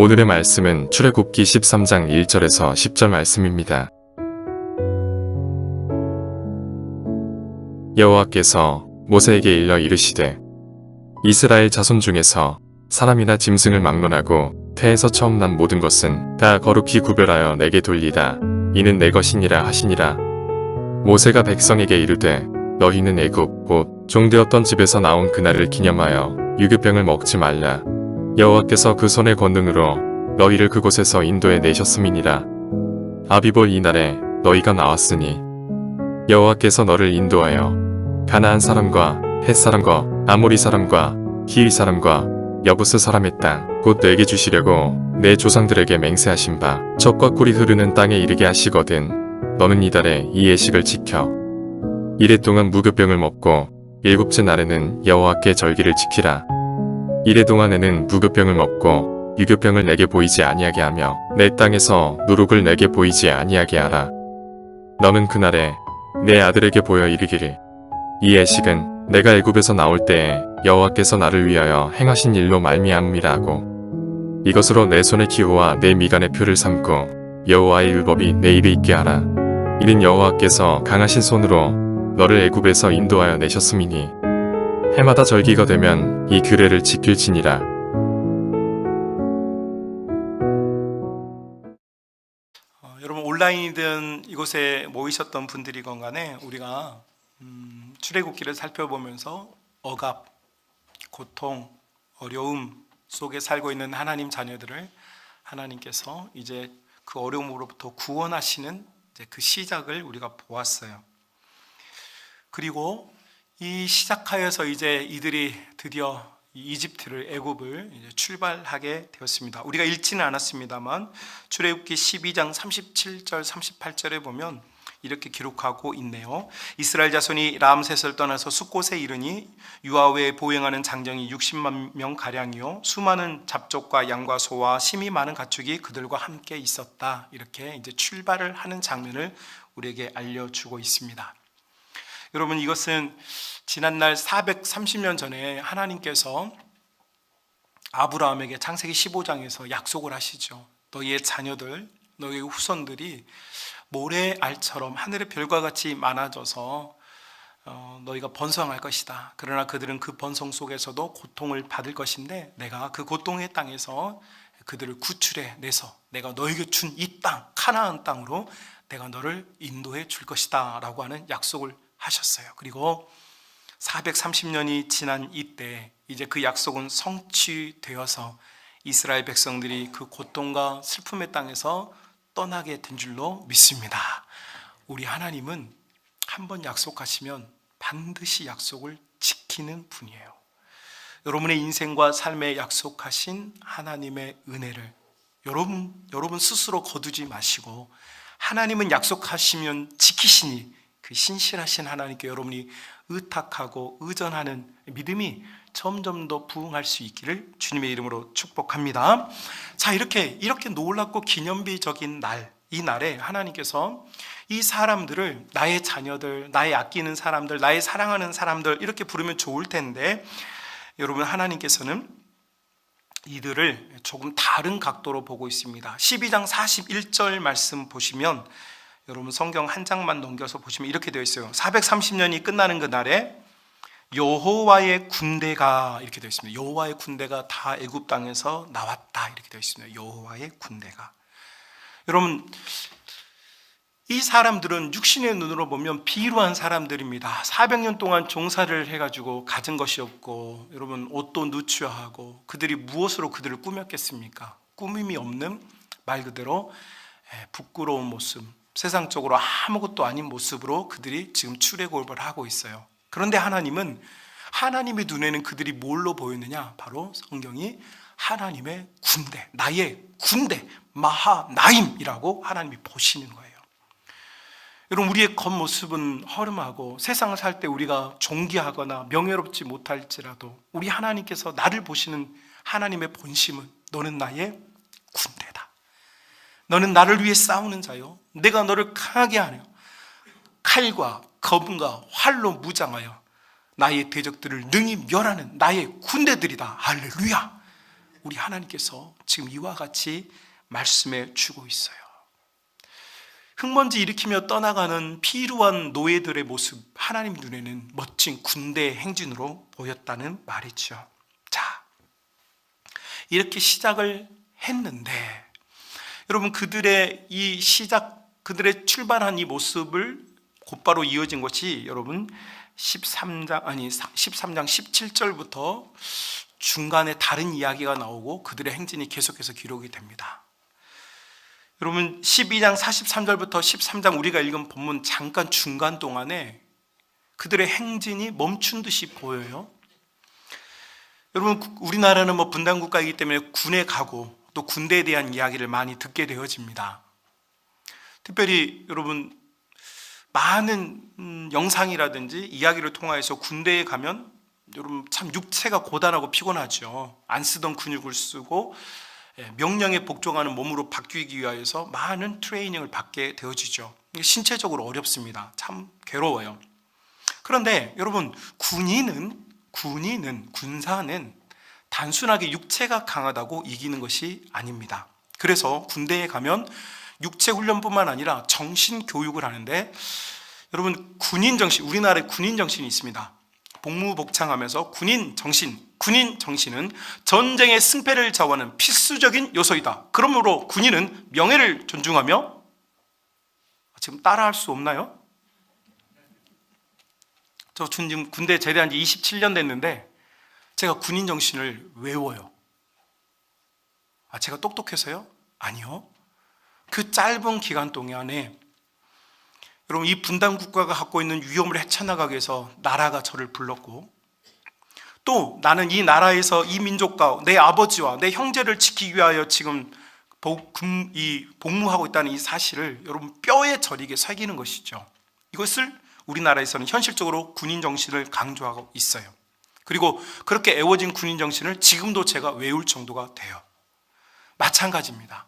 오늘의 말씀은 출애굽기 13장 1절에서 10절 말씀입니다. 여호와께서 모세에게 일러 이르시되 이스라엘 자손 중에서 사람이나 짐승을 막론하고 태에서 처음 난 모든 것은 다 거룩히 구별하여 내게 돌리다. 이는 내 것이니라 하시니라. 모세가 백성에게 이르되 너희는 애굽 곧 종되었던 집에서 나온 그날을 기념하여 유교병을 먹지 말라. 여호와께서 그 손의 권능으로 너희를 그곳에서 인도해 내셨음이니라. 아비볼 이날에 너희가 나왔으니 여호와께서 너를 인도하여 가나안 사람과 헷 사람과 아모리 사람과 히위 사람과 여부스 사람의 땅 곧 내게 주시려고 내 조상들에게 맹세하신 바 젖과 꿀이 흐르는 땅에 이르게 하시거든. 너는 이달에 이 예식을 지켜 이래 동안 무교병을 먹고 일곱째 날에는 여호와께 절기를 지키라. 이래 동안에는 무교병을 먹고 유교병을 내게 보이지 아니하게 하며 내 땅에서 누룩을 내게 보이지 아니하게 하라. 너는 그날에 내 아들에게 보여 이르기를 이 예식은 내가 애굽에서 나올 때에 여호와께서 나를 위하여 행하신 일로 말미암음이라 하고 이것으로 내 손의 기호와 내 미간의 표를 삼고 여호와의 율법이 내 입에 있게 하라. 이는 여호와께서 강하신 손으로 너를 애굽에서 인도하여 내셨음이니 해마다 절기가 되면 이 규례를 지킬지니라. 여러분 온라인이든 이곳에 모이셨던 분들이건 간에 우리가 출애굽기를 살펴보면서 억압, 고통, 어려움 속에 살고 있는 하나님 자녀들을 하나님께서 이제 그 어려움으로부터 구원하시는 이제 그 시작을 우리가 보았어요. 그리고 이 시작하여서 이제 이들이 드디어 이집트를 애굽을 이제 출발하게 되었습니다. 우리가 읽지는 않았습니다만 출애굽기 12장 37절 38절에 보면 이렇게 기록하고 있네요. 이스라엘 자손이 람셋을 떠나서 숫곳에 이르니 유아외에 보행하는 장정이 60만 명 가량이요 수많은 잡족과 양과 소와 심히 많은 가축이 그들과 함께 있었다. 이렇게 이제 출발을 하는 장면을 우리에게 알려주고 있습니다. 여러분 이것은 지난날 430년 전에 하나님께서 아브라함에게 창세기 15장에서 약속을 하시죠. 너희의 자녀들, 너희의 후손들이 모래알처럼 하늘의 별과 같이 많아져서 너희가 번성할 것이다. 그러나 그들은 그 번성 속에서도 고통을 받을 것인데 내가 그 고통의 땅에서 그들을 구출해 내서 내가 너희에게 준 이 땅, 카나안 땅으로 내가 너를 인도해 줄 것이다 라고 하는 약속을 하셨어요. 그리고 430년이 지난 이때 이제 그 약속은 성취되어서 이스라엘 백성들이 그 고통과 슬픔의 땅에서 떠나게 된 줄로 믿습니다. 우리 하나님은 한번 약속하시면 반드시 약속을 지키는 분이에요. 여러분의 인생과 삶에 약속하신 하나님의 은혜를 여러분 스스로 거두지 마시고 하나님은 약속하시면 지키시니 그 신실하신 하나님께 여러분이 의탁하고 의존하는 믿음이 점점 더 부흥할 수 있기를 주님의 이름으로 축복합니다. 자, 이렇게 놀랍고 기념비적인 날, 이 날에 하나님께서 이 사람들을 나의 자녀들, 나의 아끼는 사람들, 나의 사랑하는 사람들 이렇게 부르면 좋을 텐데 여러분 하나님께서는 이들을 조금 다른 각도로 보고 있습니다. 12장 41절 말씀 보시면 여러분 성경 한 장만 넘겨서 보시면 이렇게 되어 있어요. 430년이 끝나는 그 날에 여호와의 군대가 이렇게 되어 있습니다. 여호와의 군대가 다 애굽 땅에서 나왔다 이렇게 되어 있습니다. 여호와의 군대가. 여러분 이 사람들은 육신의 눈으로 보면 비루한 사람들입니다. 400년 동안 종사를 해가지고 가진 것이 없고 여러분 옷도 누추하고 그들이 무엇으로 그들을 꾸몄겠습니까? 꾸밈이 없는 말 그대로 부끄러운 모습, 세상적으로 아무것도 아닌 모습으로 그들이 지금 출애굽을 하고 있어요. 그런데 하나님의 눈에는 그들이 뭘로 보였느냐? 바로 성경이 하나님의 군대, 나의 군대, 마하나임이라고 하나님이 보시는 거예요. 여러분 우리의 겉모습은 허름하고 세상을 살 때 우리가 존귀하거나 명예롭지 못할지라도 우리 하나님께서 나를 보시는 하나님의 본심은 너는 나의 군대다. 너는 나를 위해 싸우는 자요. 내가 너를 강하게 하며 칼과 검과 활로 무장하여 나의 대적들을 능히 멸하는 나의 군대들이다. 할렐루야. 우리 하나님께서 지금 이와 같이 말씀해 주고 있어요. 흙먼지 일으키며 떠나가는 피루한 노예들의 모습, 하나님 눈에는 멋진 군대의 행진으로 보였다는 말이죠. 자, 이렇게 시작을 했는데 여러분, 그들의 출발한 이 모습을 곧바로 이어진 것이 여러분 13장 17절부터 중간에 다른 이야기가 나오고 그들의 행진이 계속해서 기록이 됩니다. 여러분, 12장 43절부터 13장 우리가 읽은 본문 잠깐 중간 동안에 그들의 행진이 멈춘 듯이 보여요. 여러분, 우리나라는 분단국가이기 때문에 군에 가고 또 군대에 대한 이야기를 많이 듣게 되어집니다. 특별히 여러분, 많은 영상이라든지 이야기를 통해서 군대에 가면 여러분 참 육체가 고단하고 피곤하죠. 안 쓰던 근육을 쓰고 명령에 복종하는 몸으로 바뀌기 위하여서 많은 트레이닝을 받게 되어지죠. 신체적으로 어렵습니다. 참 괴로워요. 그런데 여러분, 군사는 단순하게 육체가 강하다고 이기는 것이 아닙니다. 그래서 군대에 가면 육체 훈련뿐만 아니라 정신 교육을 하는데 여러분, 군인 정신, 우리나라에 군인 정신이 있습니다. 복무복창하면서 군인 정신은 전쟁의 승패를 좌우하는 필수적인 요소이다. 그러므로 군인은 명예를 존중하며, 지금 따라할 수 없나요? 저 지금 군대 제대한 지 27년 됐는데 제가 군인 정신을 외워요. 제가 똑똑해서요? 아니요. 그 짧은 기간 동안에 여러분, 이 분단 국가가 갖고 있는 위험을 헤쳐나가기 위해서 나라가 저를 불렀고, 또 나는 이 나라에서 이 민족과 내 아버지와 내 형제를 지키기 위하여 지금 복무하고 있다는 이 사실을 여러분 뼈에 저리게 새기는 것이죠. 이것을 우리나라에서는 현실적으로 군인 정신을 강조하고 있어요. 그리고 그렇게 애워진 군인 정신을 지금도 제가 외울 정도가 돼요. 마찬가지입니다.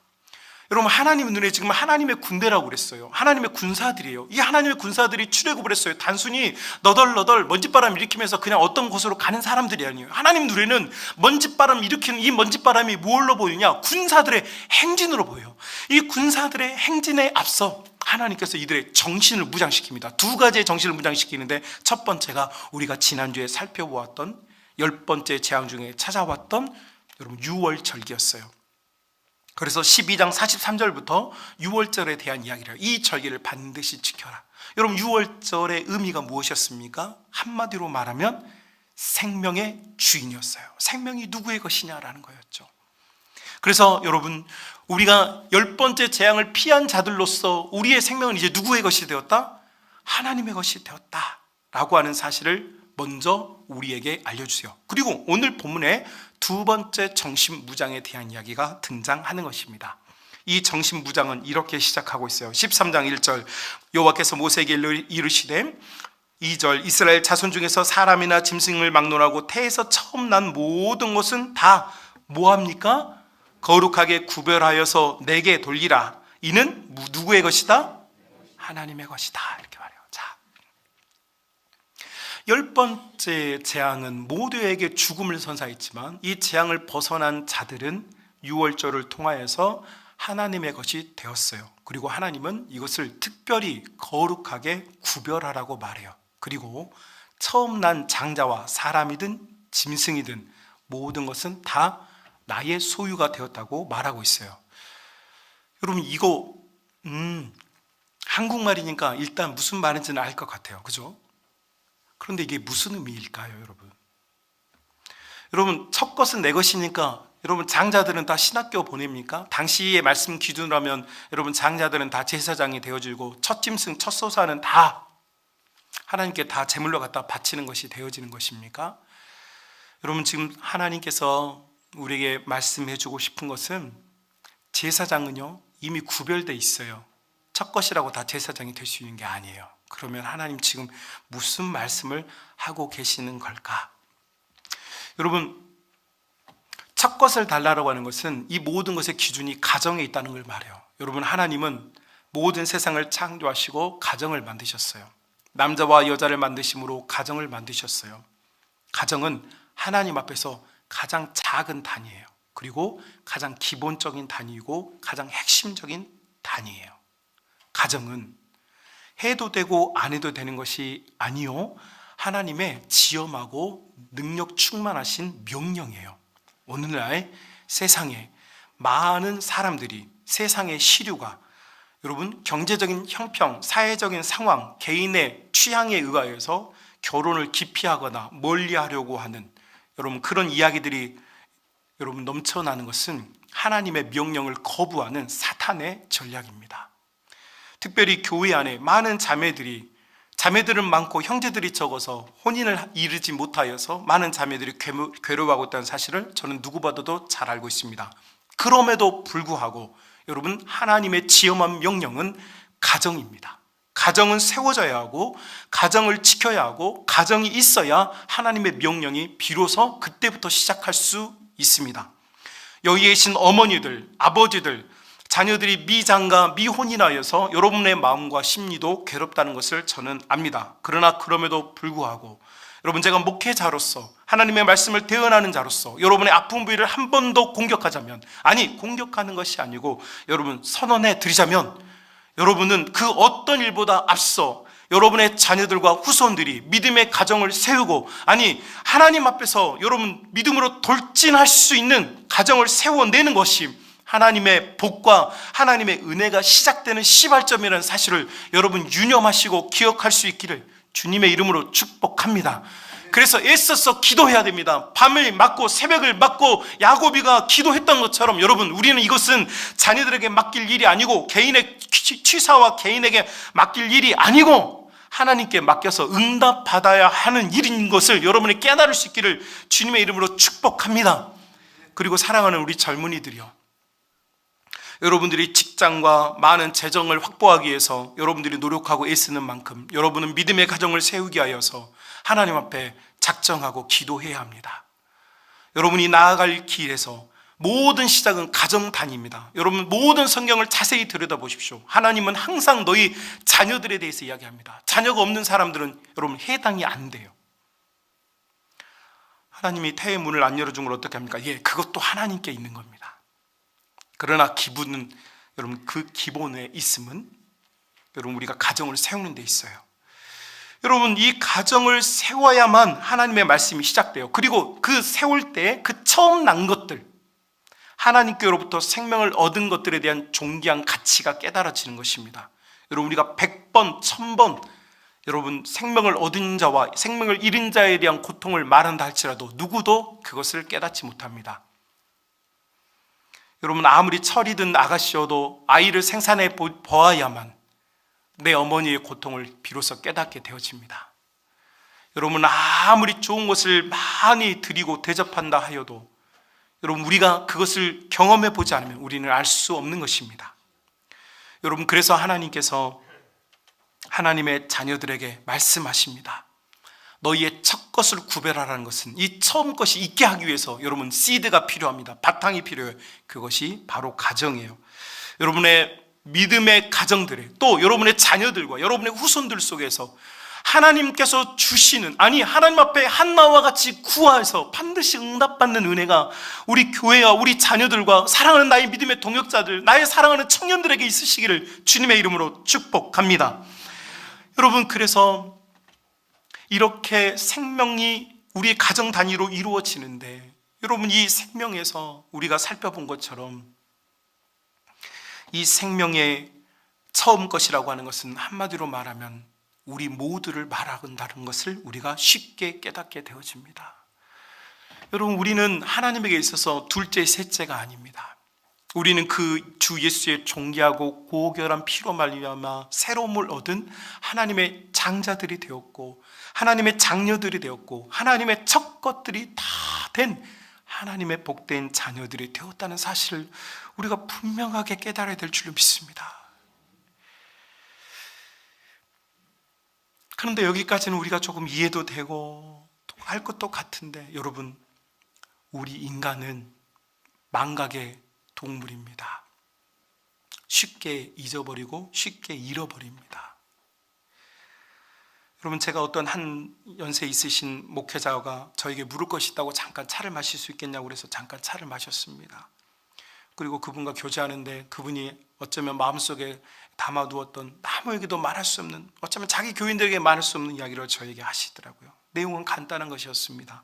여러분, 하나님 눈에 지금 하나님의 군대라고 그랬어요. 하나님의 군사들이에요. 이 하나님의 군사들이 출애굽을 했어요. 단순히 너덜너덜 먼지바람 일으키면서 그냥 어떤 곳으로 가는 사람들이 아니에요. 하나님 눈에는 먼지바람 일으키는 이 먼지바람이 무엇로 보이냐? 군사들의 행진으로 보여요. 이 군사들의 행진에 앞서 하나님께서 이들의 정신을 무장시킵니다. 두 가지의 정신을 무장시키는데, 첫 번째가 우리가 지난주에 살펴보았던 10번째 재앙 중에 찾아왔던 여러분 유월절기였어요. 그래서 12장 43절부터 유월절에 대한 이야기를 해요. 이 절기를 반드시 지켜라. 여러분, 유월절의 의미가 무엇이었습니까? 한마디로 말하면 생명의 주인이었어요. 생명이 누구의 것이냐라는 거였죠. 그래서 여러분, 우리가 10번째 재앙을 피한 자들로서 우리의 생명은 이제 누구의 것이 되었다? 하나님의 것이 되었다 라고 하는 사실을 먼저 우리에게 알려주세요. 그리고 오늘 본문에 두 번째 정신무장에 대한 이야기가 등장하는 것입니다. 이 정신무장은 이렇게 시작하고 있어요. 13장 1절 여호와께서 모세에게 이르시되 2절 이스라엘 자손 중에서 사람이나 짐승을 막론하고 태에서 처음 난 모든 것은 다 뭐합니까? 거룩하게 구별하여서 내게 돌리라. 이는 누구의 것이다? 하나님의 것이다. 이렇게 말해요. 자, 10번째 재앙은 모두에게 죽음을 선사했지만 이 재앙을 벗어난 자들은 유월절을 통하여서 하나님의 것이 되었어요. 그리고 하나님은 이것을 특별히 거룩하게 구별하라고 말해요. 그리고 처음 난 장자와 사람이든 짐승이든 모든 것은 다 나의 소유가 되었다고 말하고 있어요. 여러분, 이거 한국말이니까 일단 무슨 말인지는 알 것 같아요. 그죠? 그런데 이게 무슨 의미일까요, 여러분? 여러분, 첫 것은 내 것이니까 여러분 장자들은 다 신학교 보냅니까? 당시의 말씀 기준으로 하면 여러분 장자들은 다 제사장이 되어지고 첫 짐승, 첫 소사는 다 하나님께 다 제물로 갖다 바치는 것이 되어지는 것입니까? 여러분, 지금 하나님께서 우리에게 말씀해 주고 싶은 것은 제사장은요 이미 구별되어 있어요. 첫 것이라고 다 제사장이 될 수 있는 게 아니에요. 그러면 하나님 지금 무슨 말씀을 하고 계시는 걸까? 여러분, 첫 것을 달라고 하는 것은 이 모든 것의 기준이 가정에 있다는 걸 말해요. 여러분, 하나님은 모든 세상을 창조하시고 가정을 만드셨어요. 남자와 여자를 만드심으로 가정을 만드셨어요. 가정은 하나님 앞에서 가장 작은 단위예요. 그리고 가장 기본적인 단위이고 가장 핵심적인 단위예요. 가정은 해도 되고 안 해도 되는 것이 아니요, 하나님의 지엄하고 능력 충만하신 명령이에요. 오늘날 세상에 많은 사람들이, 세상의 시류가, 여러분 경제적인 형평, 사회적인 상황, 개인의 취향에 의하여서 결혼을 기피하거나 멀리하려고 하는 여러분 그런 이야기들이 여러분 넘쳐나는 것은 하나님의 명령을 거부하는 사탄의 전략입니다. 특별히 교회 안에 많은 자매들은 많고 형제들이 적어서 혼인을 이루지 못하여서 많은 자매들이 괴로워하고 있다는 사실을 저는 누구보다도 잘 알고 있습니다. 그럼에도 불구하고 여러분 하나님의 지엄한 명령은 가정입니다. 가정은 세워져야 하고 가정을 지켜야 하고 가정이 있어야 하나님의 명령이 비로소 그때부터 시작할 수 있습니다. 여기 계신 어머니들, 아버지들, 자녀들이 미장가, 미혼인하여서 여러분의 마음과 심리도 괴롭다는 것을 저는 압니다. 그러나 그럼에도 불구하고 여러분, 제가 목회자로서 하나님의 말씀을 대언하는 자로서 여러분의 아픈 부위를 한 번 더 공격하자면, 아니 공격하는 것이 아니고 여러분 선언해 드리자면, 여러분은 그 어떤 일보다 앞서 여러분의 자녀들과 후손들이 믿음의 가정을 세우고, 아니 하나님 앞에서 여러분 믿음으로 돌진할 수 있는 가정을 세워내는 것이 하나님의 복과 하나님의 은혜가 시작되는 시발점이라는 사실을 여러분 유념하시고 기억할 수 있기를 주님의 이름으로 축복합니다. 그래서 애써서 기도해야 됩니다. 밤을 맞고 새벽을 맞고 야고비가 기도했던 것처럼 여러분, 우리는 이것은 자녀들에게 맡길 일이 아니고 개인의 취사와 개인에게 맡길 일이 아니고 하나님께 맡겨서 응답받아야 하는 일인 것을 여러분이 깨달을 수 있기를 주님의 이름으로 축복합니다. 그리고 사랑하는 우리 젊은이들이요, 여러분들이 직장과 많은 재정을 확보하기 위해서 여러분들이 노력하고 애쓰는 만큼 여러분은 믿음의 가정을 세우기 하여서 하나님 앞에 작정하고 기도해야 합니다. 여러분이 나아갈 길에서 모든 시작은 가정단위입니다. 여러분 모든 성경을 자세히 들여다보십시오. 하나님은 항상 너희 자녀들에 대해서 이야기합니다. 자녀가 없는 사람들은 여러분 해당이 안 돼요. 하나님이 태의 문을 안 열어준 걸 어떻게 합니까? 예, 그것도 하나님께 있는 겁니다. 그러나 기본은 여러분 그 기본에 있음은 여러분 우리가 가정을 세우는 데 있어요. 여러분 이 가정을 세워야만 하나님의 말씀이 시작돼요. 그리고 그 세울 때 그 처음 난 것들, 하나님께로부터 생명을 얻은 것들에 대한 존귀한 가치가 깨달아지는 것입니다. 여러분 우리가 100번, 1000번 여러분 생명을 얻은 자와 생명을 잃은 자에 대한 고통을 말한다 할지라도 누구도 그것을 깨닫지 못합니다. 여러분 아무리 철이든 아가씨여도 아이를 생산해 보아야만 내 어머니의 고통을 비로소 깨닫게 되어집니다. 여러분 아무리 좋은 것을 많이 드리고 대접한다 하여도 여러분 우리가 그것을 경험해 보지 않으면 우리는 알 수 없는 것입니다. 여러분 그래서 하나님께서 하나님의 자녀들에게 말씀하십니다. 너희의 첫 것을 구별하라는 것은 이 처음 것이 있게 하기 위해서 여러분 씨드가 필요합니다. 바탕이 필요해요. 그것이 바로 가정이에요. 여러분의 믿음의 가정들에, 또 여러분의 자녀들과 여러분의 후손들 속에서 하나님께서 주시는, 아니 하나님 앞에 한나와 같이 구하여서 반드시 응답받는 은혜가 우리 교회와 우리 자녀들과 사랑하는 나의 믿음의 동역자들, 나의 사랑하는 청년들에게 있으시기를 주님의 이름으로 축복합니다. 여러분 그래서 이렇게 생명이 우리 가정 단위로 이루어지는데, 여러분 이 생명에서 우리가 살펴본 것처럼 이 생명의 처음 것이라고 하는 것은 한마디로 말하면 우리 모두를 말한다는 것을 우리가 쉽게 깨닫게 되어집니다. 여러분 우리는 하나님에게 있어서 둘째, 셋째가 아닙니다. 우리는 그 주 예수의 존귀하고 고결한 피로 말미암아 새로움을 얻은 하나님의 장자들이 되었고, 하나님의 장녀들이 되었고, 하나님의 첫 것들이 다 된 하나님의 복된 자녀들이 되었다는 사실을 우리가 분명하게 깨달아야 될 줄로 믿습니다. 그런데 여기까지는 우리가 조금 이해도 되고 할 것도 같은데, 여러분 우리 인간은 망각의 동물입니다. 쉽게 잊어버리고 쉽게 잃어버립니다. 여러분, 제가 어떤 한 연세 있으신 목회자가 저에게 물을 것이 있다고 잠깐 차를 마실 수 있겠냐고 그래서 잠깐 차를 마셨습니다. 그리고 그분과 교제하는데 그분이 어쩌면 마음속에 담아두었던 아무에게도 말할 수 없는, 어쩌면 자기 교인들에게 말할 수 없는 이야기를 저에게 하시더라고요. 내용은 간단한 것이었습니다.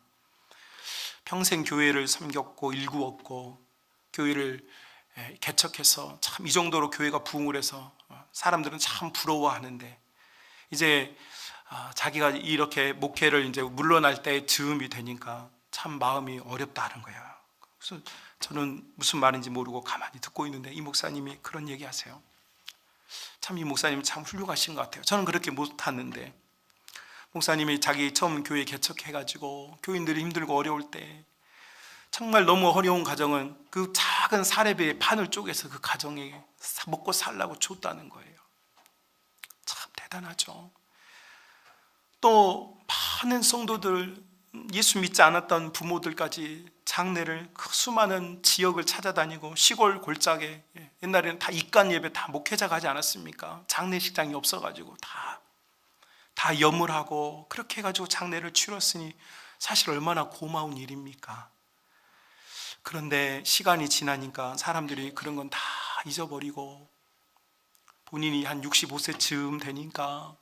평생 교회를 섬겼고 일구었고 교회를 개척해서 참 이 정도로 교회가 부흥을 해서 사람들은 참 부러워하는데 이제 자기가 이렇게 목회를 이제 물러날 때 즈음이 되니까 참 마음이 어렵다는 거예요. 그래서 저는 무슨 말인지 모르고 가만히 듣고 있는데 이 목사님이 그런 얘기 하세요. 참 이 목사님이 참 훌륭하신 것 같아요. 저는 그렇게 못하는데 목사님이 자기 처음 교회 개척해가지고 교인들이 힘들고 어려울 때 정말 너무 어려운 가정은 그 작은 사례비의 판을 쪼개서 그 가정에 먹고 살라고 줬다는 거예요. 참 대단하죠. 또 많은 성도들, 예수 믿지 않았던 부모들까지 장례를 그 수많은 지역을 찾아다니고 시골 골짜기에, 옛날에는 다 입간 예배 다 목회자가 하지 않았습니까? 장례식장이 없어가지고 다 염을 그렇게 해가지고 장례를 치렀으니 사실 얼마나 고마운 일입니까? 그런데 시간이 지나니까 사람들이 그런 건 다 잊어버리고 본인이 한 65세쯤 되니까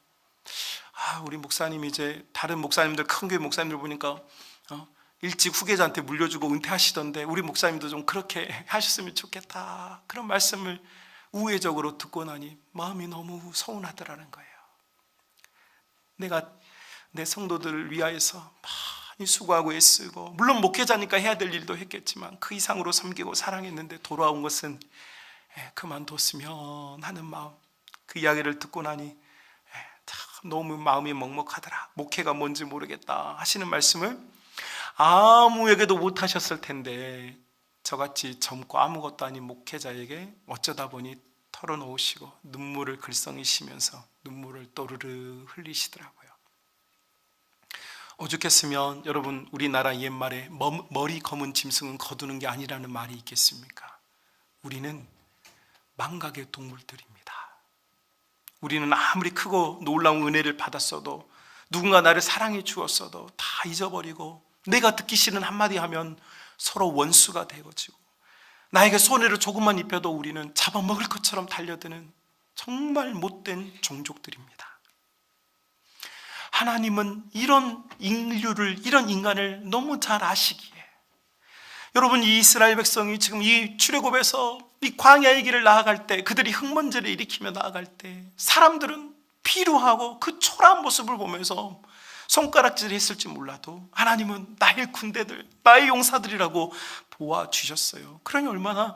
우리 목사님이 이제 다른 목사님들, 큰 교회 목사님들 보니까 일찍 후계자한테 물려주고 은퇴하시던데 우리 목사님도 좀 그렇게 하셨으면 좋겠다, 그런 말씀을 우회적으로 듣고 나니 마음이 너무 서운하더라는 거예요. 내가 내 성도들을 위하여서 많이 수고하고 애쓰고, 물론 목회자니까 해야 될 일도 했겠지만 그 이상으로 섬기고 사랑했는데 돌아온 것은 그만뒀으면 하는 마음, 그 이야기를 듣고 나니 참 너무 마음이 먹먹하더라. 목회가 뭔지 모르겠다 하시는 말씀을 아무에게도 못 하셨을 텐데 저같이 젊고 아무것도 아닌 목회자에게 어쩌다 보니 털어놓으시고 눈물을 글썽이시면서 눈물을 또르르 흘리시더라고요. 오죽했으면 여러분, 우리나라 옛말에 머리 검은 짐승은 거두는 게 아니라는 말이 있겠습니까? 우리는 망각의 동물들입니다. 우리는 아무리 크고 놀라운 은혜를 받았어도, 누군가 나를 사랑해 주었어도 다 잊어버리고, 내가 듣기 싫은 한마디 하면 서로 원수가 되어지고, 나에게 손해를 조금만 입혀도 우리는 잡아먹을 것처럼 달려드는 정말 못된 종족들입니다. 하나님은 이런 인류를, 이런 인간을 너무 잘 아시기에, 여러분, 이 이스라엘 백성이 지금 이 출애굽에서 이 광야의 길을 나아갈 때, 그들이 흙먼지를 일으키며 나아갈 때 사람들은 피로하고 그 초라한 모습을 보면서 손가락질 했을지 몰라도 하나님은 나의 군대들, 나의 용사들이라고 보아주셨어요. 그러니 얼마나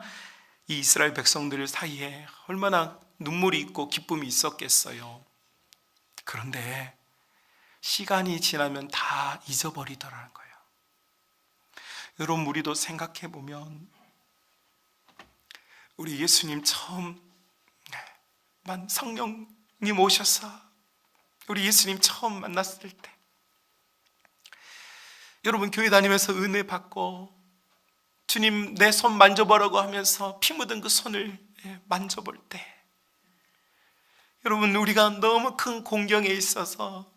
이 이스라엘 백성들 사이에 얼마나 눈물이 있고 기쁨이 있었겠어요. 그런데 시간이 지나면 다 잊어버리더라는 거예요. 여러분, 우리도 생각해 보면 우리 예수님 처음 성령님 오셔서 우리 예수님 처음 만났을 때, 여러분 교회 다니면서 은혜 받고 주님 내 손 만져보라고 하면서 피 묻은 그 손을 만져볼 때, 여러분 우리가 너무 큰 공경에 있어서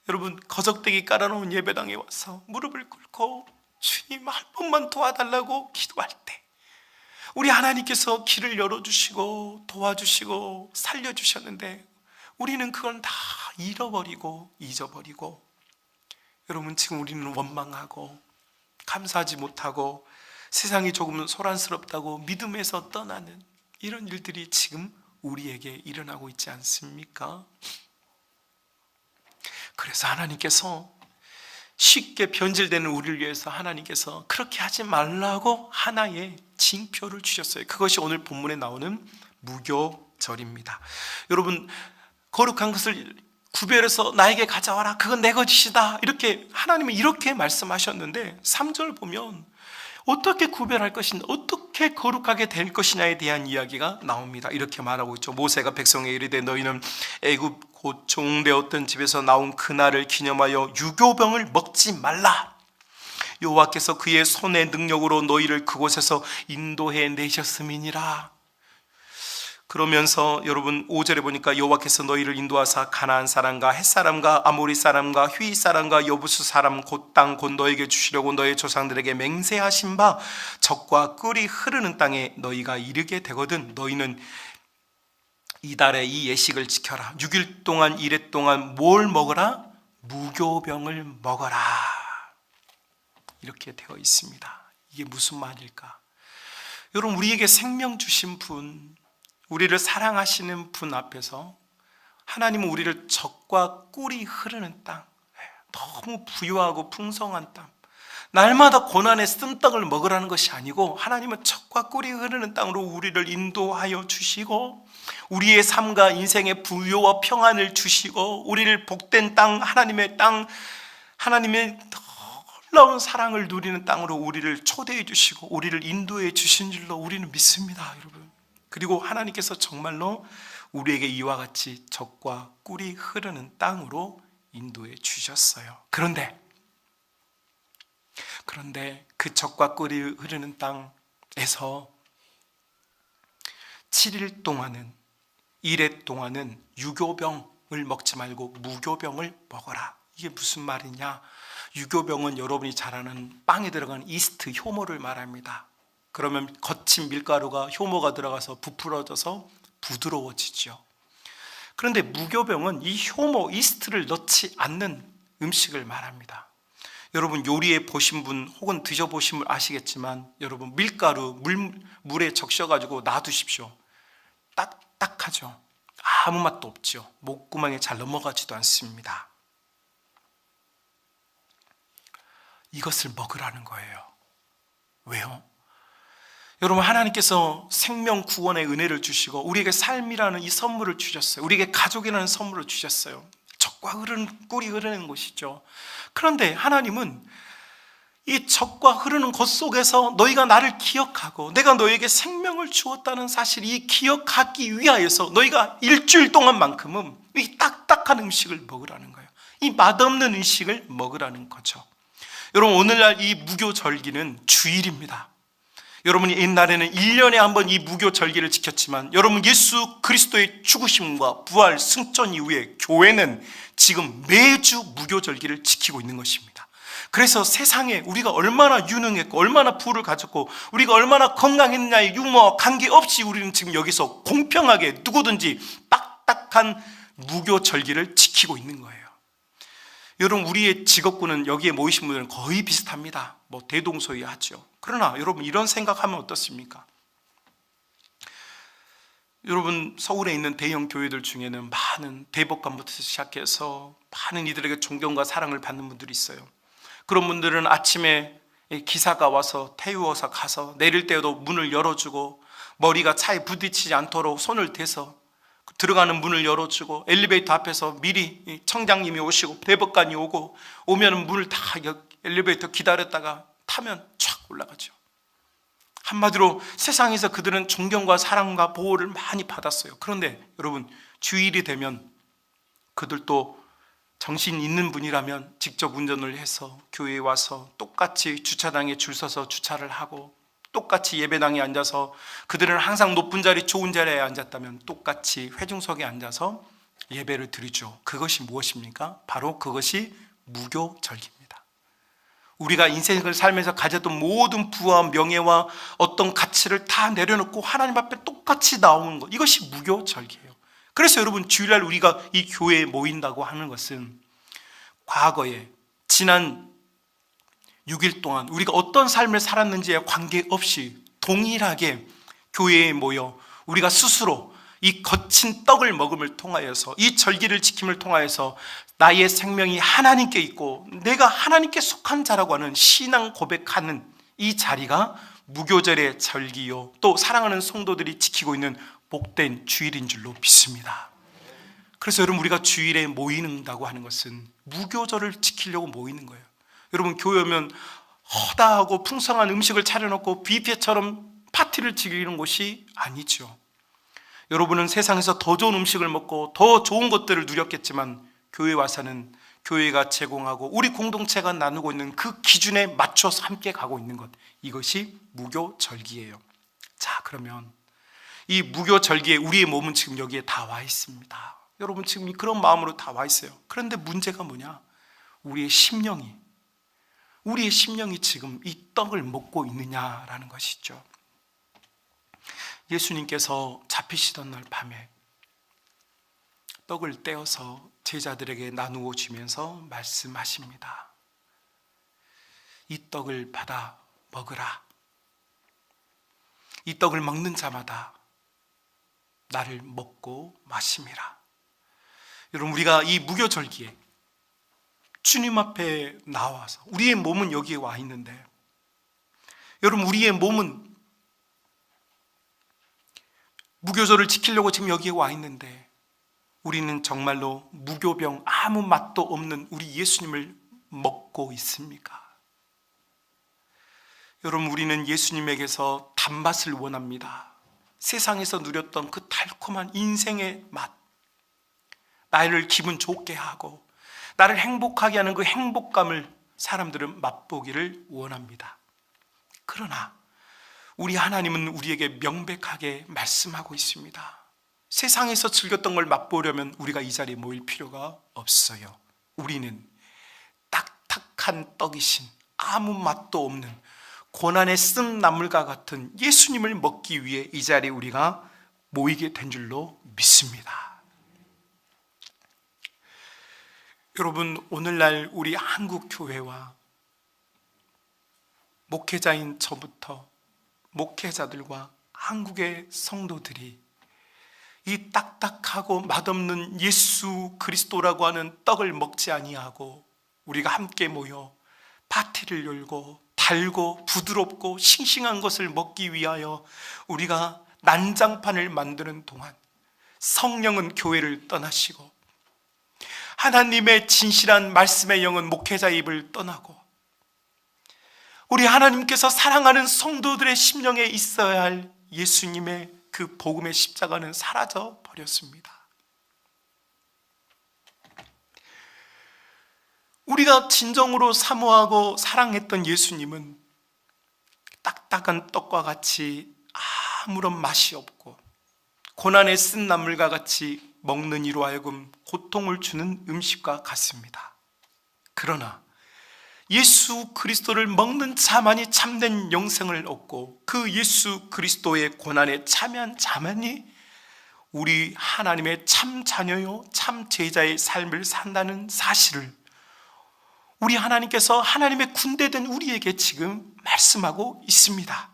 여러분 거적대기 깔아놓은 예배당에 와서 무릎을 꿇고 주님 한 번만 도와달라고 기도할 때, 우리 하나님께서 길을 열어주시고 도와주시고 살려주셨는데 우리는 그건 다 잃어버리고 잊어버리고, 여러분 지금 우리는 원망하고 감사하지 못하고 세상이 조금은 소란스럽다고 믿음에서 떠나는 이런 일들이 지금 우리에게 일어나고 있지 않습니까? 그래서 하나님께서 쉽게 변질되는 우리를 위해서 하나님께서 그렇게 하지 말라고 하나의 징표를 주셨어요. 그것이 오늘 본문에 나오는 무교절입니다. 여러분, 거룩한 것을 구별해서 나에게 가져와라, 그건 내 것이다, 이렇게 하나님은 이렇게 말씀하셨는데 3절 보면 어떻게 구별할 것인가, 어떻게 거룩하게 될 것이냐에 대한 이야기가 나옵니다. 이렇게 말하고 있죠. 모세가 백성에게 이르되 너희는 애굽 곧 종되었던 집에서 나온 그날을 기념하여 유교병을 먹지 말라. 여호와께서 그의 손의 능력으로 너희를 그곳에서 인도해 내셨음이니라. 그러면서 여러분 5절에 보니까 여호와께서 너희를 인도하사 가나안 사람과 헷 사람과 아모리 사람과 휘 사람과 여부수 사람 곧 땅 곧 너에게 주시려고 너희 조상들에게 맹세하신 바 젖과 꿀이 흐르는 땅에 너희가 이르게 되거든 너희는 이달에 이 예식을 지켜라. 6일 동안 1회 동안 뭘 먹어라? 무교병을 먹어라. 이렇게 되어 있습니다. 이게 무슨 말일까? 여러분, 우리에게 생명 주신 분, 우리를 사랑하시는 분 앞에서 하나님은 우리를 젖과 꿀이 흐르는 땅, 너무 부유하고 풍성한 땅, 날마다 고난의 쓴떡을 먹으라는 것이 아니고 하나님은 젖과 꿀이 흐르는 땅으로 우리를 인도하여 주시고 우리의 삶과 인생의 부유와 평안을 주시고 우리를 복된 땅, 하나님의 땅, 하나님의 놀라운 사랑을 누리는 땅으로 우리를 초대해 주시고 우리를 인도해 주신 줄로 우리는 믿습니다, 여러분. 그리고 하나님께서 정말로 우리에게 이와 같이 젖과 꿀이 흐르는 땅으로 인도해 주셨어요. 그런데 그 젖과 꿀이 흐르는 땅에서 7일 동안은 1회 동안은 유교병을 먹지 말고 무교병을 먹어라. 이게 무슨 말이냐? 유교병은 여러분이 잘 아는 빵에 들어간 이스트, 효모를 말합니다. 그러면 거친 밀가루가 효모가 들어가서 부풀어져서 부드러워지죠. 그런데 무교병은 이 효모, 이스트를 넣지 않는 음식을 말합니다. 여러분 요리해 보신 분 혹은 드셔보신 분 아시겠지만 여러분 밀가루 물에 적셔가지고 놔두십시오. 딱딱하죠. 아무 맛도 없죠. 목구멍에 잘 넘어가지도 않습니다. 이것을 먹으라는 거예요. 왜요? 여러분, 하나님께서 생명 구원의 은혜를 주시고 우리에게 삶이라는 이 선물을 주셨어요. 우리에게 가족이라는 선물을 주셨어요. 젖과 흐르는 꿀이 흐르는 곳이죠. 그런데 하나님은 이 젖과 흐르는 곳 속에서 너희가 나를 기억하고 내가 너에게 생명을 주었다는 사실, 이 기억하기 위하여서 너희가 일주일 동안만큼은 이 딱딱한 음식을 먹으라는 거예요. 이 맛없는 음식을 먹으라는 거죠. 여러분, 오늘날 이 무교절기는 주일입니다. 여러분이 옛날에는 1년에 한 번 이 무교절기를 지켰지만 여러분, 예수 그리스도의 죽으심과 부활 승천 이후에 교회는 지금 매주 무교절기를 지키고 있는 것입니다. 그래서 세상에 우리가 얼마나 유능했고 얼마나 부를 가졌고 우리가 얼마나 건강했느냐의 유머와 관계없이 우리는 지금 여기서 공평하게 누구든지 딱딱한 무교절기를 지키고 있는 거예요. 여러분, 우리의 직업군은 여기에 모이신 분들은 거의 비슷합니다. 대동소이하죠. 그러나 여러분, 이런 생각하면 어떻습니까? 여러분, 서울에 있는 대형 교회들 중에는 많은 대법관부터 시작해서 많은 이들에게 존경과 사랑을 받는 분들이 있어요. 그런 분들은 아침에 기사가 와서 태우어서 가서 내릴 때도 문을 열어주고 머리가 차에 부딪히지 않도록 손을 대서 들어가는 문을 열어주고 엘리베이터 앞에서 미리 청장님이 오시고 대법관이 오고 오면 문을 다 엘리베이터 기다렸다가 타면 촥 올라가죠. 한마디로 세상에서 그들은 존경과 사랑과 보호를 많이 받았어요. 그런데 여러분, 주일이 되면 그들도 정신 있는 분이라면 직접 운전을 해서 교회에 와서 똑같이 주차장에 줄 서서 주차를 하고 똑같이 예배당에 앉아서, 그들은 항상 높은 자리 좋은 자리에 앉았다면 똑같이 회중석에 앉아서 예배를 드리죠. 그것이 무엇입니까? 바로 그것이 무교절기입니다. 우리가 인생을 살면서 가졌던 모든 부와 명예와 어떤 가치를 다 내려놓고 하나님 앞에 똑같이 나오는 것, 이것이 무교절기예요. 그래서 여러분, 주일날 우리가 이 교회에 모인다고 하는 것은 과거에 지난 6일 동안 우리가 어떤 삶을 살았는지에 관계없이 동일하게 교회에 모여 우리가 스스로 이 거친 떡을 먹음을 통하여서, 이 절기를 지킴을 통하여서 나의 생명이 하나님께 있고 내가 하나님께 속한 자라고 하는 신앙 고백하는 이 자리가 무교절의 절기요, 또 사랑하는 성도들이 지키고 있는 복된 주일인 줄로 믿습니다. 그래서 여러분, 우리가 주일에 모이는다고 하는 것은 무교절을 지키려고 모이는 거예요. 여러분, 교회 오면 허다하고 풍성한 음식을 차려놓고 뷔페처럼 파티를 즐기는 곳이 아니죠. 여러분은 세상에서 더 좋은 음식을 먹고 더 좋은 것들을 누렸겠지만 교회 와서는 교회가 제공하고 우리 공동체가 나누고 있는 그 기준에 맞춰서 함께 가고 있는 것, 이것이 무교절기예요. 자, 그러면 이 무교절기에 우리의 몸은 지금 여기에 다 와 있습니다. 여러분 지금 그런 마음으로 다 와 있어요. 그런데 문제가 뭐냐? 우리의 심령이 지금 이 떡을 먹고 있느냐라는 것이죠. 예수님께서 잡히시던 날 밤에 떡을 떼어서 제자들에게 나누어 주면서 말씀하십니다. 이 떡을 받아 먹으라. 이 떡을 먹는 자마다 나를 먹고 마심이라. 여러분, 우리가 이 무교절기에 주님 앞에 나와서 우리의 몸은 여기에 와 있는데, 여러분, 우리의 몸은 무교절을 지키려고 지금 여기에 와 있는데, 우리는 정말로 무교병 아무 맛도 없는 우리 예수님을 먹고 있습니까? 여러분, 우리는 예수님에게서 단맛을 원합니다. 세상에서 누렸던 그 달콤한 인생의 맛, 나를 기분 좋게 하고 나를 행복하게 하는 그 행복감을 사람들은 맛보기를 원합니다. 그러나 우리 하나님은 우리에게 명백하게 말씀하고 있습니다. 세상에서 즐겼던 걸 맛보려면 우리가 이 자리에 모일 필요가 없어요. 우리는 딱딱한 떡이신 아무 맛도 없는 고난의 쓴 나물과 같은 예수님을 먹기 위해 이 자리에 우리가 모이게 된 줄로 믿습니다. 여러분, 오늘날 우리 한국 교회와 목회자인 저부터 목회자들과 한국의 성도들이 이 딱딱하고 맛없는 예수 그리스도라고 하는 떡을 먹지 아니하고 우리가 함께 모여 파티를 열고 달고 부드럽고 싱싱한 것을 먹기 위하여 우리가 난장판을 만드는 동안 성령은 교회를 떠나시고 하나님의 진실한 말씀의 영은 목회자의 입을 떠나고 우리 하나님께서 사랑하는 성도들의 심령에 있어야 할 예수님의 그 복음의 십자가는 사라져 버렸습니다. 우리가 진정으로 사모하고 사랑했던 예수님은 딱딱한 떡과 같이 아무런 맛이 없고 고난의 쓴 나물과 같이 먹는 이로 하여금 고통을 주는 음식과 같습니다. 그러나 예수 그리스도를 먹는 자만이 참된 영생을 얻고 그 예수 그리스도의 고난에 참여한 자만이 우리 하나님의 참 자녀요 참 제자의 삶을 산다는 사실을 우리 하나님께서 하나님의 군대된 우리에게 지금 말씀하고 있습니다.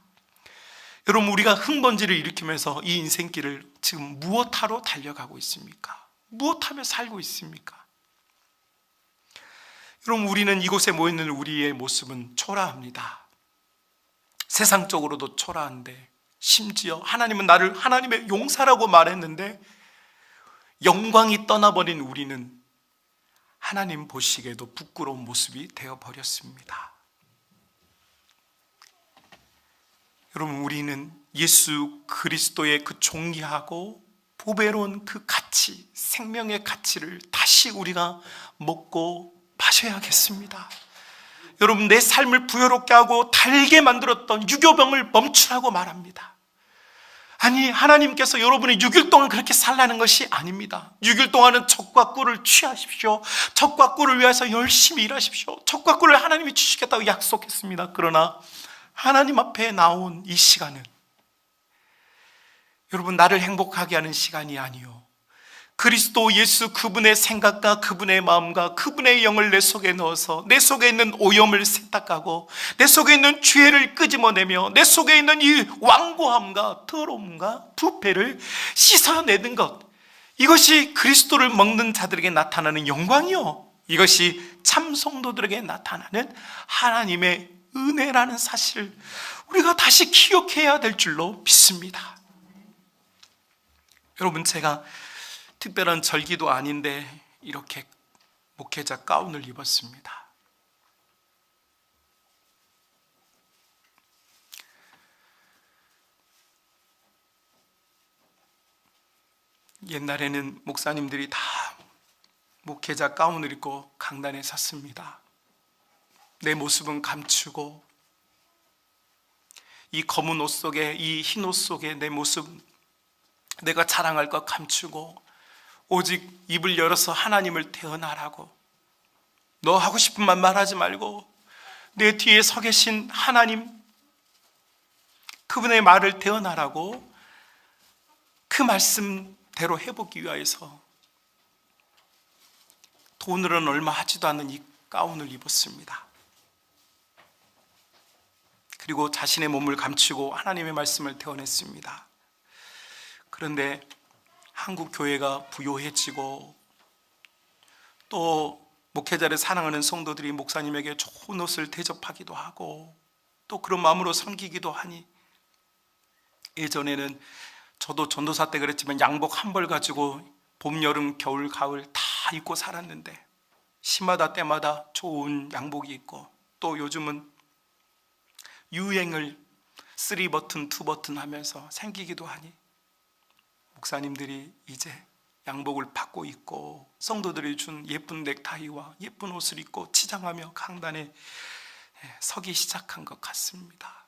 여러분, 우리가 흥번지를 일으키면서 이 인생길을 지금 무엇하러 달려가고 있습니까? 무엇하며 살고 있습니까? 여러분, 우리는 이곳에 모여있는 우리의 모습은 초라합니다. 세상적으로도 초라한데 심지어 하나님은 나를 하나님의 용사라고 말했는데 영광이 떠나버린 우리는 하나님 보시기에도 부끄러운 모습이 되어버렸습니다. 여러분, 우리는 예수 그리스도의 그 존귀하고 보배로운 그 가치, 생명의 가치를 다시 우리가 먹고 마셔야겠습니다. 여러분, 내 삶을 부여롭게 하고 달게 만들었던 유교병을 멈추라고 말합니다. 아니, 하나님께서 여러분이 6일 동안 그렇게 살라는 것이 아닙니다. 6일 동안은 젖과 꿀을 취하십시오. 젖과 꿀을 위해서 열심히 일하십시오. 젖과 꿀을 하나님이 주시겠다고 약속했습니다. 그러나 하나님 앞에 나온 이 시간은 여러분, 나를 행복하게 하는 시간이 아니요, 그리스도 예수 그분의 생각과 그분의 마음과 그분의 영을 내 속에 넣어서 내 속에 있는 오염을 세탁하고 내 속에 있는 죄를 끄집어내며 내 속에 있는 이 완고함과 더러움과 부패를 씻어내는 것, 이것이 그리스도를 먹는 자들에게 나타나는 영광이요, 이것이 참 성도들에게 나타나는 하나님의 은혜라는 사실을 우리가 다시 기억해야 될 줄로 믿습니다. 여러분, 제가 특별한 절기도 아닌데 이렇게 목회자 가운을 입었습니다. 옛날에는 목사님들이 다 목회자 가운을 입고 강단에 섰습니다. 내 모습은 감추고 이 검은 옷 속에, 이 흰 옷 속에 내 모습 내가 자랑할 것 감추고 오직 입을 열어서 하나님을 대언하라고, 너 하고 싶은 말 말하지 말고 내 뒤에 서 계신 하나님, 그분의 말을 대언하라고 그 말씀대로 해보기 위하여서 돈으로는 얼마 하지도 않는 이 가운을 입었습니다. 그리고 자신의 몸을 감추고 하나님의 말씀을 대언했습니다. 그런데 한국 교회가 부요해지고 또 목회자를 사랑하는 성도들이 목사님에게 좋은 옷을 대접하기도 하고 또 그런 마음으로 섬기기도 하니, 예전에는 저도 전도사 때 그랬지만 양복 한 벌 가지고 봄, 여름, 겨울, 가을 다 입고 살았는데 시마다 때마다 좋은 양복이 있고, 또 요즘은 유행을 3버튼, 2버튼 하면서 생기기도 하니 목사님들이 이제 양복을 받고 있고 성도들이 준 예쁜 넥타이와 예쁜 옷을 입고 치장하며 강단에 서기 시작한 것 같습니다.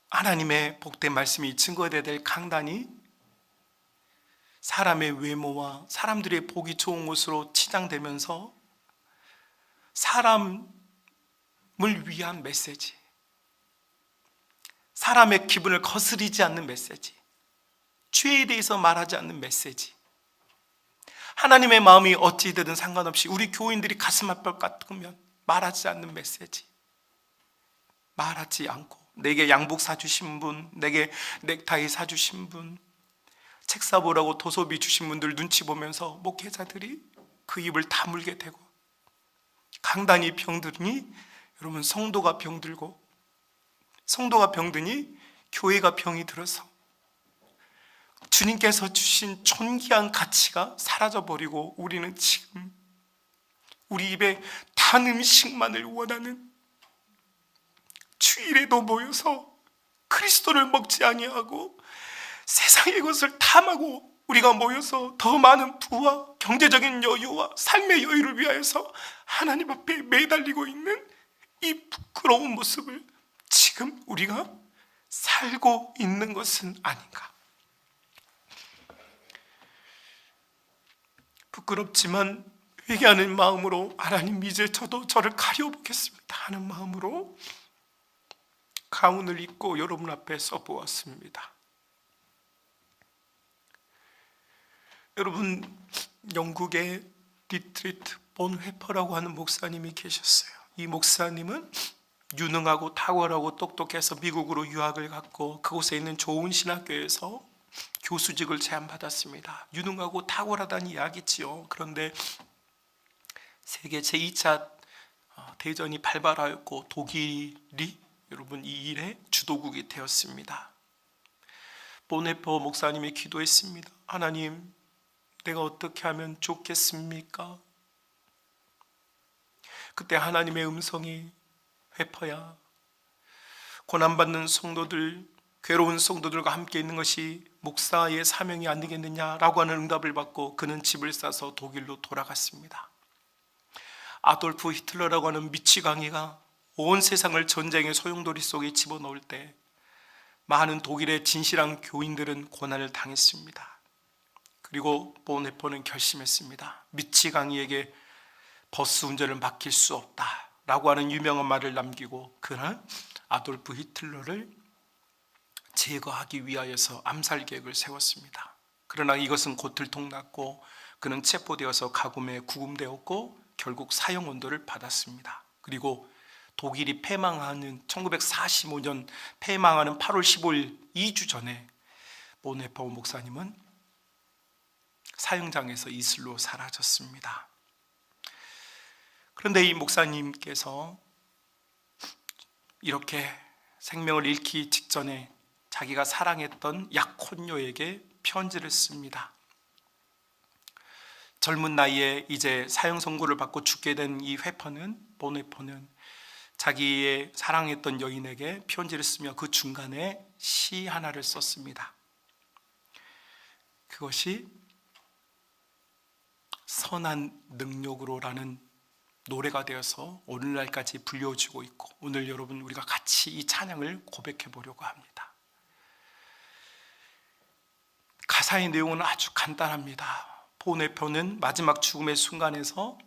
하나님의 복된 말씀이 증거되어야 될 강단이 사람의 외모와 사람들의 보기 좋은 것으로 치장되면서 사람을 위한 메시지, 사람의 기분을 거스리지 않는 메시지, 죄에 대해서 말하지 않는 메시지, 하나님의 마음이 어찌 되든 상관없이 우리 교인들이 가슴 아플 것 같으면 말하지 않는 메시지, 말하지 않고 내게 양복 사주신 분, 내게 넥타이 사주신 분, 책 사보라고 도서비 주신 분들 눈치 보면서 목회자들이 그 입을 다물게 되고, 강단이 병드니 여러분 성도가 병들고, 성도가 병드니 교회가 병이 들어서 주님께서 주신 존귀한 가치가 사라져버리고 우리는 지금 우리 입에 단 음식만을 원하는, 주일에도 모여서 그리스도를 먹지 아니하고 세상의 것을 탐하고 우리가 모여서 더 많은 부와 경제적인 여유와 삶의 여유를 위하여서 하나님 앞에 매달리고 있는 이 부끄러운 모습을 지금 우리가 살고 있는 것은 아닌가. 부끄럽지만 회개하는 마음으로, 하나님 이제 저도 저를 가려보겠습니다 하는 마음으로 가운을 입고 여러분 앞에 서보았습니다. 여러분, 영국의 디트리트 본 회퍼라고 하는 목사님이 계셨어요. 이 목사님은 유능하고 탁월하고 똑똑해서 미국으로 유학을 갔고 그곳에 있는 좋은 신학교에서 교수직을 제안받았습니다. 유능하고 탁월하다는 이야기지요. 그런데 세계 제2차 대전이 발발하였고 독일이 여러분 이 일의 주도국이 되었습니다. 보네퍼 목사님이 기도했습니다. 하나님, 내가 어떻게 하면 좋겠습니까? 그때 하나님의 음성이, 회퍼야, 고난받는 성도들, 괴로운 성도들과 함께 있는 것이 목사의 사명이 아니겠느냐라고 하는 응답을 받고 그는 집을 싸서 독일로 돌아갔습니다. 아돌프 히틀러라고 하는 미치광이가 온 세상을 전쟁의 소용돌이 속에 집어넣을 때 많은 독일의 진실한 교인들은 고난을 당했습니다. 그리고 보네퍼는 결심했습니다. 미치광이에게 버스 운전을 맡길 수 없다 라고 하는 유명한 말을 남기고 그는 아돌프 히틀러를 제거하기 위하여서 암살 계획을 세웠습니다. 그러나 이것은 곧 들통났고 그는 체포되어서 가뭄에 구금되었고 결국 사형원도를 받았습니다. 그리고 독일이 패망하는 1945년 패망하는 8월 15일 2주 전에 보네퍼 목사님은 사형장에서 이슬로 사라졌습니다. 그런데 이 목사님께서 이렇게 생명을 잃기 직전에 자기가 사랑했던 약혼녀에게 편지를 씁니다. 젊은 나이에 이제 사형 선고를 받고 죽게 된 이 보네퍼는 자기의 사랑했던 여인에게 편지를 쓰며 그 중간에 시 하나를 썼습니다. 그것이 선한 능력으로라는 노래가 되어서 오늘날까지 불려지고 있고, 오늘 여러분 우리가 같이 이 찬양을 고백해 보려고 합니다. 가사의 내용은 아주 간단합니다. 보네표는 마지막 죽음의 순간에서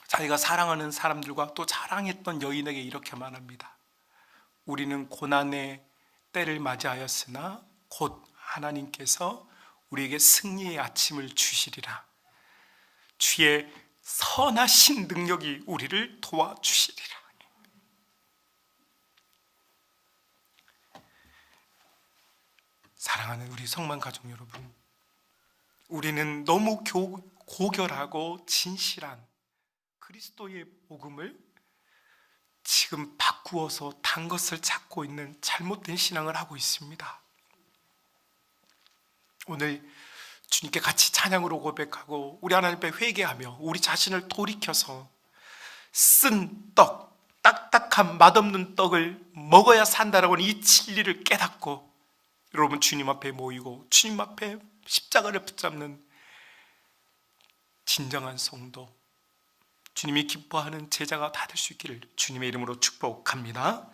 자기가 사랑하는 사람들과 또 사랑했던 여인에게 이렇게 말합니다. 우리는 고난의 때를 맞이하였으나 곧 하나님께서 우리에게 승리의 아침을 주시리라. 주의 선하신 능력이 우리를 도와주시리라. 사랑하는 우리 성만 가족 여러분, 우리는 너무 고결하고 진실한 그리스도의 복음을 지금 바꾸어서 단 것을 찾고 있는 잘못된 신앙을 하고 있습니다. 오늘 주님께 같이 찬양으로 고백하고 우리 하나님 앞에 회개하며 우리 자신을 돌이켜서 쓴 떡, 딱딱한 맛없는 떡을 먹어야 산다라고 하는 이 진리를 깨닫고 여러분 주님 앞에 모이고 주님 앞에 십자가를 붙잡는 진정한 성도, 주님이 기뻐하는 제자가 다 될 수 있기를 주님의 이름으로 축복합니다.